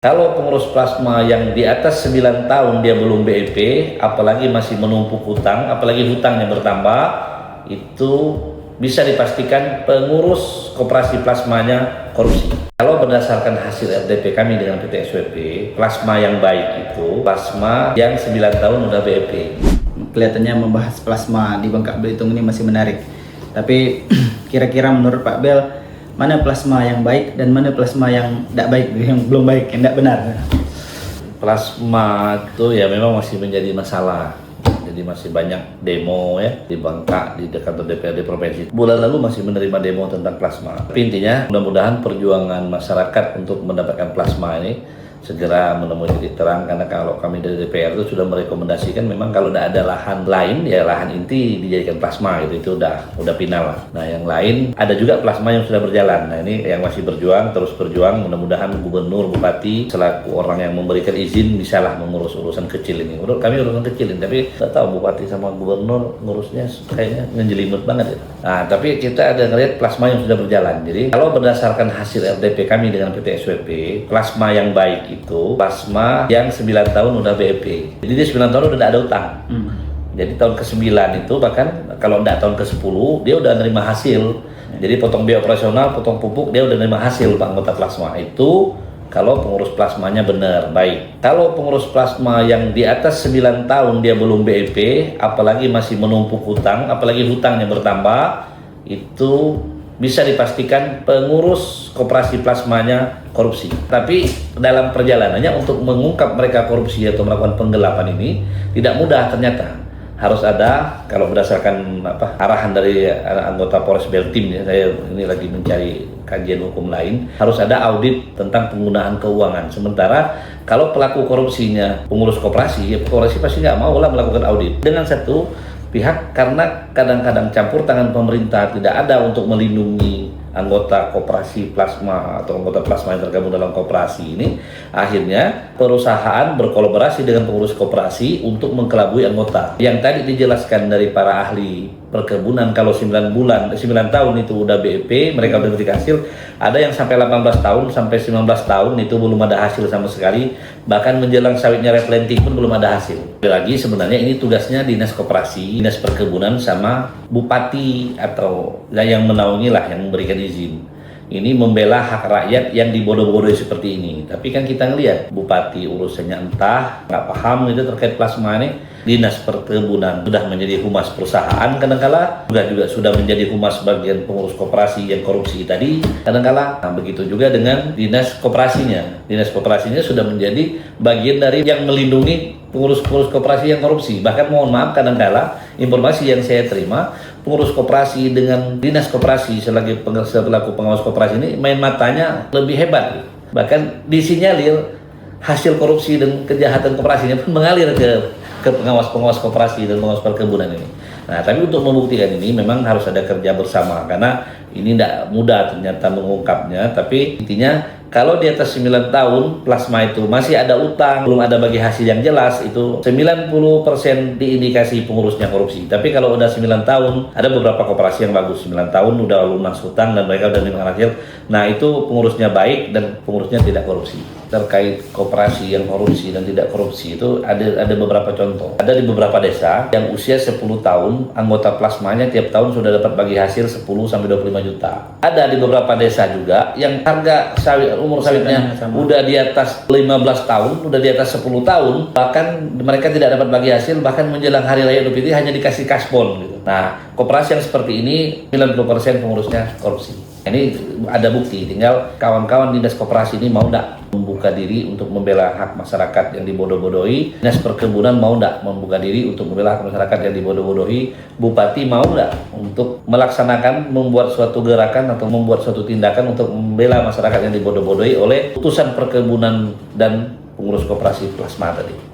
Kalau pengurus plasma yang di atas 9 tahun dia belum BEP, apalagi masih menumpuk hutang, apalagi hutangnya bertambah, itu bisa dipastikan pengurus koperasi plasmanya korupsi. Kalau berdasarkan hasil RDP kami dengan PT SWP, plasma yang baik itu plasma yang 9 tahun udah BEP. Kelihatannya membahas plasma di Bangka Belitung ini masih menarik. Tapi kira-kira menurut Pak Bel, mana plasma yang baik dan mana plasma yang tidak baik, yang belum baik, yang tidak benar? Plasma itu ya memang masih menjadi masalah. Jadi masih banyak demo ya di Bangka, di kantor DPRD provinsi. Bulan lalu masih menerima demo tentang plasma. Tapi intinya mudah-mudahan perjuangan masyarakat untuk mendapatkan plasma ini segera menemui titik terang, karena kalau kami dari DPR itu sudah merekomendasikan memang kalau tidak ada lahan lain ya lahan inti dijadikan plasma gitu, itu udah final lah. Nah yang lain ada juga plasma yang sudah berjalan. Nah ini yang masih berjuang, terus berjuang, mudah-mudahan gubernur, bupati selaku orang yang memberikan izin bisalah mengurus urusan kecil ini. Menurut kami urusan kecil ini, tapi tidak tahu bupati sama gubernur ngurusnya kayaknya ngejelimut banget ya. Nah tapi kita ada ngelihat plasma yang sudah berjalan. Jadi kalau berdasarkan hasil RDP kami dengan PT SWP, plasma yang baik itu plasma yang 9 tahun udah BEP. Jadi dia 9 tahun udah ada utang. Jadi tahun ke-9 itu bahkan kalau enggak tahun ke-10 dia udah nerima hasil. Jadi potong biaya operasional, potong pupuk, dia udah nerima hasil Pak anggota plasma. Itu kalau pengurus plasmanya benar, baik. Kalau pengurus plasma yang di atas 9 tahun dia belum BEP, apalagi masih menumpuk hutang, apalagi hutangnya bertambah, itu bisa dipastikan pengurus koperasi plasmanya korupsi. Tapi dalam perjalanannya untuk mengungkap mereka korupsi atau melakukan penggelapan ini tidak mudah ternyata. Harus ada, kalau berdasarkan arahan dari anggota Polres Beltim ya, saya ini lagi mencari kajian hukum lain, harus ada audit tentang penggunaan keuangan. Sementara kalau pelaku korupsinya pengurus koperasi, ya koperasi pasti nggak mau lah melakukan audit. Dengan satu pihak, karena kadang-kadang campur tangan pemerintah tidak ada untuk melindungi anggota koperasi plasma atau anggota plasma yang tergabung dalam koperasi ini, akhirnya perusahaan berkolaborasi dengan pengurus koperasi untuk mengkelabui anggota. Yang tadi dijelaskan dari para ahli perkebunan, kalau 9 tahun itu udah BEP, mereka udah ngerti hasil. Ada yang sampai 18 tahun sampai 19 tahun itu belum ada hasil sama sekali, bahkan menjelang sawitnya replanting pun belum ada hasil. Lagi sebenarnya ini tugasnya dinas koperasi, dinas perkebunan sama bupati atau yang menaungi lah, yang memberikan izin. Ini membela hak rakyat yang dibodoh-bodohi seperti ini. Tapi kan kita ngelihat bupati urusannya entah, nggak paham gitu terkait plasma ini. Dinas perkebunan sudah menjadi humas perusahaan kadangkala, juga sudah menjadi humas bagian pengurus koperasi yang korupsi tadi kadangkala. Nah begitu juga dengan dinas koperasinya. Dinas koperasinya sudah menjadi bagian dari yang melindungi pengurus-pengurus koperasi yang korupsi. Bahkan mohon maaf kadangkala informasi yang saya terima, pengurus koperasi dengan dinas koperasi selaku pengawas koperasi ini main matanya lebih hebat. Bahkan disinyalir hasil korupsi dan kejahatan koperasinya pun mengalir ke pengawas-pengawas koperasi dan pengawas perkebunan ini. Nah, tapi untuk membuktikan ini memang harus ada kerja bersama, karena ini tidak mudah ternyata mengungkapnya. Tapi intinya kalau di atas 9 tahun plasma itu masih ada utang, belum ada bagi hasil yang jelas, itu 90% diindikasi pengurusnya korupsi. Tapi kalau udah 9 tahun, ada beberapa koperasi yang bagus, 9 tahun udah lunas hutang dan mereka udah menerima hasil. Nah, itu pengurusnya baik dan pengurusnya tidak korupsi. Terkait koperasi yang korupsi dan tidak korupsi itu ada beberapa contoh. Ada di beberapa desa yang usia 10 tahun, anggota plasmanya tiap tahun sudah dapat bagi hasil 10 sampai 25 juta. Ada di beberapa desa juga yang harga umur sawitnya udah di atas 15 tahun, udah di atas 10 tahun, bahkan mereka tidak dapat bagi hasil, bahkan menjelang hari raya Idul Fitri hanya dikasih kasbon gitu. Nah, koperasi yang seperti ini 90% pengurusnya korupsi. Ini ada bukti, tinggal kawan-kawan dinas koperasi ini mau enggak membuka diri untuk membela hak masyarakat yang dibodoh-bodohi. Dinas perkebunan mau enggak membuka diri untuk membela hak masyarakat yang dibodoh-bodohi. Bupati mau enggak untuk melaksanakan, membuat suatu gerakan atau membuat suatu tindakan untuk membela masyarakat yang dibodoh-bodohi oleh putusan perkebunan dan pengurus koperasi plasma tadi.